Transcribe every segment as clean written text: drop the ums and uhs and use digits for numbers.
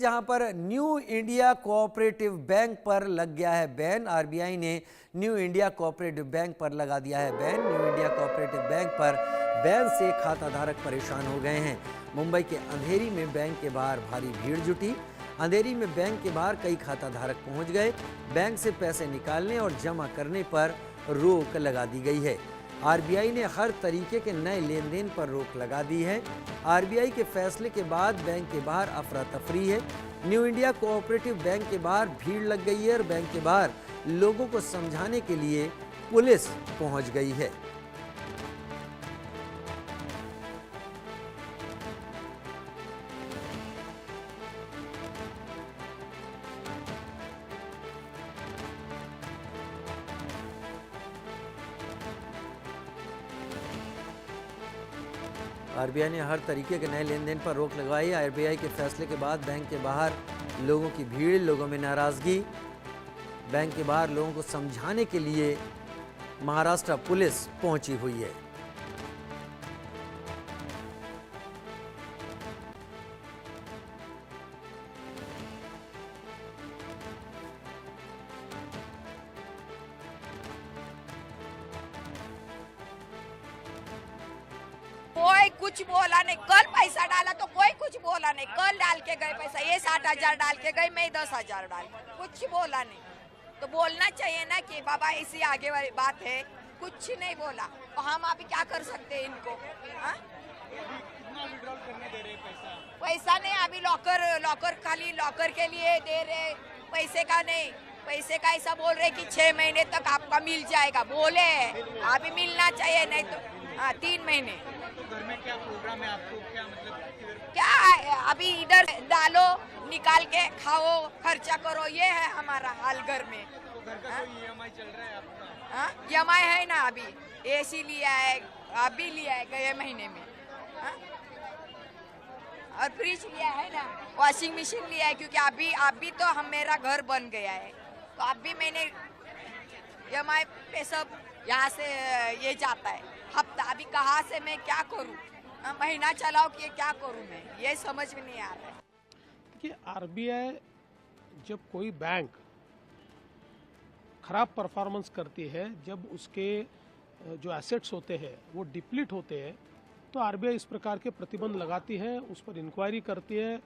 जहां पर new India cooperative bank पर लग गया है बैन। आरबीआई ने न्यू इंडिया कोऑपरेटिव बैंक पर लगा दिया है ban. New India cooperative bank पर बैन से खाताधारक परेशान हो गए हैं। मुंबई के अंधेरी में बैंक के बाहर भारी भीड़ जुटी। अंधेरी में बैंक के बाहर कई खाताधारक पहुंच गए। बैंक से पैसे निकालने और जमा करने पर रोक लगा दी गई है। आरबीआई ने हर तरीके के नए लेन देन पर रोक लगा दी है। आरबीआई के फैसले के बाद बैंक के बाहर अफरा तफरी है। न्यू इंडिया कोऑपरेटिव बैंक के बाहर भीड़ लग गई है और बैंक के बाहर लोगों को समझाने के लिए पुलिस पहुंच गई है। आरबीआई ने हर तरीके के नए लेन देन पर रोक लगवाई। आरबीआई के फैसले के बाद बैंक के बाहर लोगों की भीड़, लोगों में नाराजगी। बैंक के बाहर लोगों को समझाने के लिए महाराष्ट्र पुलिस पहुंची हुई है। कोई कुछ बोला नहीं। कल पैसा डाला तो कोई कुछ बोला नहीं। कल डाल के गए पैसा, ये 60,000 डाल के गए, मैं 10,000 डाल, कुछ बोला नहीं। तो बोलना चाहिए ना कि बाबा इसी आगे वाली बात है, कुछ नहीं बोला। तो हम अभी क्या कर सकते हैं इनको? पैसा नहीं, अभी लॉकर खाली लॉकर के लिए दे रहे, पैसे का नहीं। पैसे का ऐसा बोल रहे कि 6 महीने तक आपका मिल जाएगा, बोले अभी मिलना चाहिए, नहीं तो 3 महीने। तो घर में क्या प्रोग्राम है आपको, क्या मतलब क्या है? अभी इधर डालो, निकाल के खाओ, खर्चा करो, ये है हमारा हाल घर में। तो घर का कोई ईएमआई चल रहा है आपका? हाँ, ईएमआई है ना, अभी एसी लिया है, अभी लिया है गए महीने में। हा? और फ्रिज लिया है ना, वॉशिंग मशीन लिया है, क्योंकि अभी तो मेरा घर बन गया है, तो अभी मैंने ईएमआई पे सब यहाँ से ये जाता है हफ्ता। अभी कहाँ से मैं क्या करूँ, महीना चलाओ कि क्या करूँ मैं, ये समझ में नहीं आ रहा है। कि आरबीआई जब कोई बैंक खराब परफॉर्मेंस करती है, जब उसके जो एसेट्स होते हैं वो डिप्लीट होते हैं, तो आरबीआई इस प्रकार के प्रतिबंध लगाती है, उस पर इंक्वायरी करती है,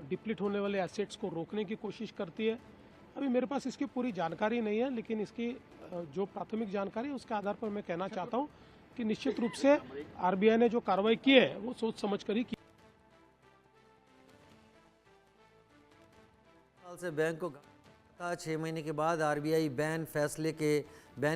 डिप्लीट होने वाले एसेट्स को रोकने की कोशिश करती है। अभी मेरे पास इसकी पूरी जानकारी नहीं है, लेकिन इसकी जो प्राथमिक जानकारी है उसके आधार पर मैं कहना चाहता हूं कि निश्चित रूप से आरबीआई ने जो कार्रवाई की है वो सोच समझ कर ही की। साल से बैंक को 6 महीने के बाद आरबीआई बैन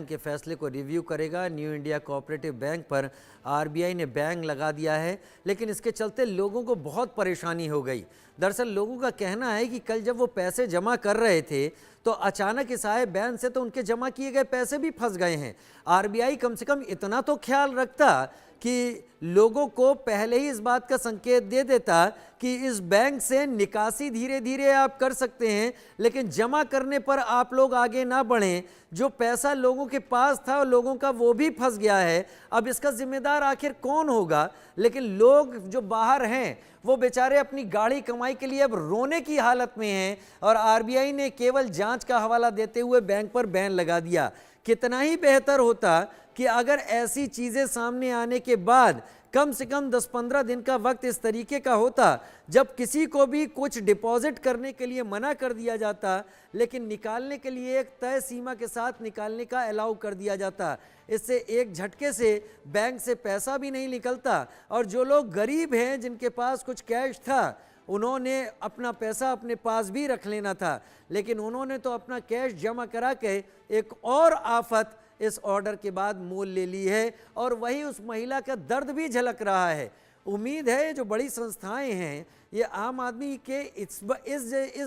के फैसले को रिव्यू करेगा। न्यू इंडिया कोऑपरेटिव बैंक पर आरबीआई ने बैन लगा दिया है, लेकिन इसके चलते लोगों को बहुत परेशानी हो गई। दरअसल लोगों का कहना है कि कल जब वो पैसे जमा कर रहे थे तो अचानक इस आए बैन से तो उनके जमा किए गए पैसे भी फंस गए हैं। आरबीआई कम से कम इतना तो ख्याल रखता कि लोगों को पहले ही इस बात का संकेत दे देता कि इस बैंक से निकासी धीरे धीरे आप कर सकते हैं, लेकिन जमा करने पर आप लोग आगे ना बढ़ें। जो पैसा लोगों के पास था लोगों का वो भी फंस गया है। अब इसका जिम्मेदार आखिर कौन होगा? लेकिन लोग जो बाहर हैं वो बेचारे अपनी गाढ़ी कमाई के लिए अब रोने की हालत में हैं और आरबीआई ने केवल जांच का हवाला देते हुए बैंक पर बैन लगा दिया। कितना ही बेहतर होता कि अगर ऐसी चीज़ें सामने आने के बाद कम से कम 10-15 दिन का वक्त इस तरीके का होता जब किसी को भी कुछ डिपॉजिट करने के लिए मना कर दिया जाता, लेकिन निकालने के लिए एक तय सीमा के साथ निकालने का अलाउ कर दिया जाता। इससे एक झटके से बैंक से पैसा भी नहीं निकलता और जो लोग गरीब हैं, जिनके पास कुछ कैश था, उन्होंने अपना पैसा अपने पास भी रख लेना था, लेकिन उन्होंने तो अपना कैश जमा करा के एक और आफत इस ऑर्डर के बाद मोल ले ली है और वही उस महिला का दर्द भी झलक रहा है। उम्मीद है जो बड़ी संस्थाएं हैं ये आम आदमी के इस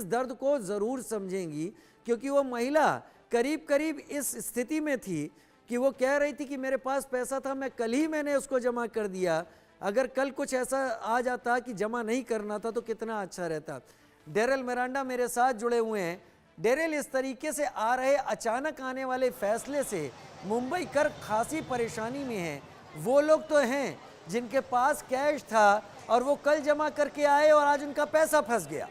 दर्द को ज़रूर समझेंगी, क्योंकि वो महिला करीब करीब इस स्थिति में थी कि वो कह रही थी कि मेरे पास पैसा था, मैंने उसको जमा कर दिया। अगर कल कुछ ऐसा आ जाता कि जमा नहीं करना था तो कितना अच्छा रहता। डेरेल मिरांडा मेरे साथ जुड़े हुए हैं। डेरेल, इस तरीके से आ रहे अचानक आने वाले फैसले से मुंबई कर खासी परेशानी में है। वो लोग तो हैं जिनके पास कैश था और वो कल जमा करके आए और आज उनका पैसा फंस गया।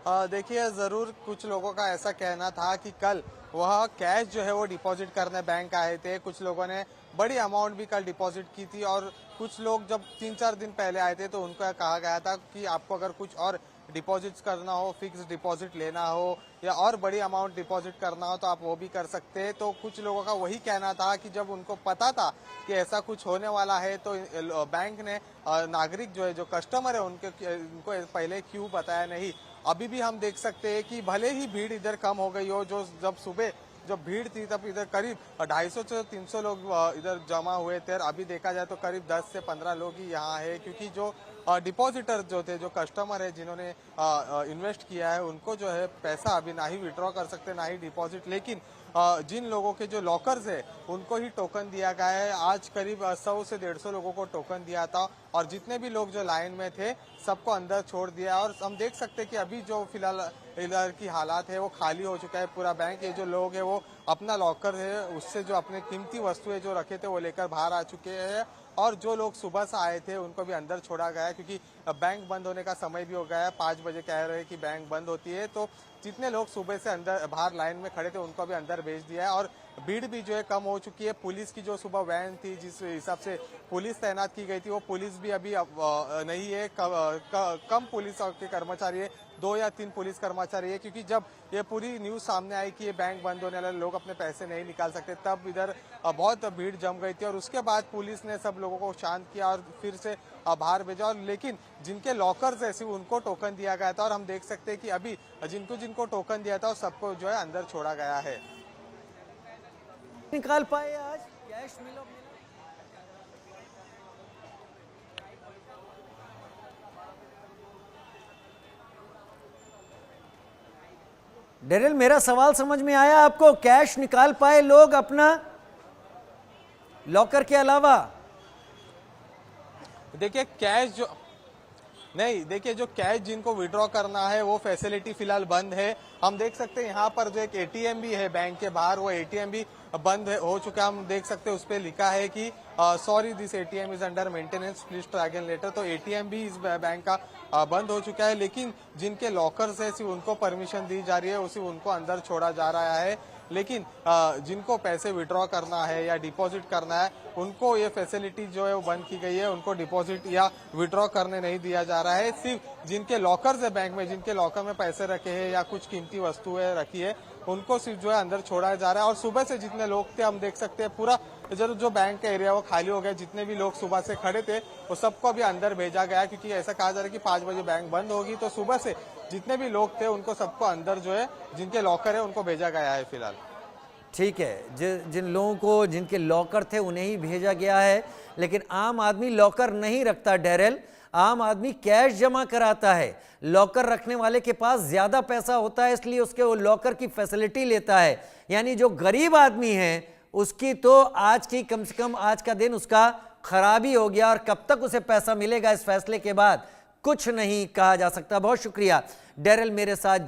देखिए ज़रूर कुछ लोगों का ऐसा कहना था कि कल वह कैश जो है वो डिपॉजिट करने बैंक आए थे। कुछ लोगों ने बड़ी अमाउंट भी कल डिपॉजिट की थी और कुछ लोग जब 3-4 दिन पहले आए थे तो उनको कहा गया था कि आपको अगर कुछ और डिपॉजिट्स करना हो, फिक्स डिपॉजिट लेना हो या और बड़ी अमाउंट डिपॉजिट करना हो तो आप वो भी कर सकते हैं। तो कुछ लोगों का वही कहना था कि जब उनको पता था कि ऐसा कुछ होने वाला है तो बैंक ने नागरिक जो है, जो कस्टमर है, उनको पहले क्यों बताया नहीं। अभी भी हम देख सकते हैं कि भले ही भीड़ इधर कम हो गई हो, जो जब सुबह जब भीड़ थी तब इधर करीब 250 से 300 लोग इधर जमा हुए थे। अभी देखा जाए तो करीब 10 से 15 लोग ही यहाँ है, क्योंकि जो डिपॉजिटर जो थे, जो कस्टमर है जिन्होंने इन्वेस्ट किया है, उनको जो है पैसा अभी ना ही विड्रॉ कर सकते ना ही डिपॉजिट। लेकिन जिन लोगों के जो लॉकर्स है उनको ही टोकन दिया गया है। आज करीब 100 से 150 लोगों को टोकन दिया था और जितने भी लोग जो लाइन में थे सबको अंदर छोड़ दिया। और हम देख सकते हैं कि अभी जो फिलहाल इधर की हालात है वो खाली हो चुका है पूरा बैंक। ये जो लोग है वो अपना लॉकर है उससे जो अपने कीमती वस्तुएं जो रखे थे वो लेकर बाहर आ चुके हैं और जो लोग सुबह से आए थे उनको भी अंदर छोड़ा गया है, क्योंकि बैंक बंद होने का समय भी हो गया है। 5 बजे कह रहे हैं कि बैंक बंद होती है, तो जितने लोग सुबह से अंदर बाहर लाइन में खड़े थे उनको भी अंदर भेज दिया है। और भीड़ भी जो है कम हो चुकी है। पुलिस की जो सुबह वैन थी, जिस हिसाब से पुलिस तैनात की गई थी, वो पुलिस भी अभी नहीं है। कम पुलिस के कर्मचारी है, 2 या 3 पुलिस कर्मचारी है, क्योंकि जब ये पूरी न्यूज सामने आई कि ये बैंक बंद होने वाले, लोग अपने पैसे नहीं निकाल सकते, तब इधर बहुत भीड़ जम गई थी और उसके बाद पुलिस ने सब लोगों को शांत किया और फिर से बाहर भेजा। और लेकिन जिनके लॉकर्स है सिर्फ उनको टोकन दिया गया था और हम देख सकते हैं कि अभी जिनको टोकन दिया था सबको जो है अंदर छोड़ा गया है। निकाल पाए आज कैश मिला? डेरिल, मेरा सवाल समझ में आया आपको? कैश निकाल पाए लोग अपना लॉकर के अलावा? देखिए कैश जो नहीं, देखिए जो कैश जिनको विड्रॉ करना है वो फैसिलिटी फिलहाल बंद है। हम देख सकते हैं यहाँ पर जो एक एटीएम भी है बैंक के बाहर, वो एटीएम भी बंद हो चुका है। हम देख सकते हैं उस पर लिखा है कि sorry this ATM is under maintenance, please try again later. तो एटीएम भी इस बैंक का बंद हो चुका है। लेकिन जिनके लॉकर्स है सिर्फ उनको परमिशन दी जा रही है, सिर्फ उनको अंदर छोड़ा जा रहा है। लेकिन जिनको पैसे विड्रॉ करना है या डिपॉजिट करना है उनको ये फैसिलिटी जो है वो बंद की गई है। उनको डिपॉजिट या विड्रॉ करने नहीं दिया जा रहा है। सिर्फ जिनके लॉकर्स है बैंक में, जिनके लॉकर में पैसे रखे हैं या कुछ कीमती वस्तुएं रखी है, उनको सिर्फ जो है अंदर छोड़ा जा रहा है। और सुबह से जितने लोग थे, हम देख सकते हैं पूरा जो बैंक का एरिया वो खाली हो गया। जितने भी लोग सुबह से खड़े थे वो सबको अभी अंदर भेजा गया, क्योंकि ऐसा कहा जा रहा है कि 5 बजे बैंक बंद होगी। तो सुबह से जितने भी लोग थे उनको सबको अंदर जो है, जिनके लॉकर है उनको भेजा गया है फिलहाल। ठीक है, जिन लोगों को जिनके लॉकर थे उन्हें ही भेजा गया है, लेकिन आम आदमी लॉकर नहीं रखता डेरिल। आम आदमी कैश जमा कराता है। लॉकर रखने वाले के पास ज्यादा पैसा होता है, इसलिए उसके वो लॉकर की फैसिलिटी लेता है। यानी जो गरीब आदमी है उसकी तो आज की कम से कम आज का दिन उसका खराबी हो गया, और कब तक उसे पैसा मिलेगा इस फैसले के बाद कुछ नहीं कहा जा सकता। बहुत शुक्रिया डेरिल मेरे साथ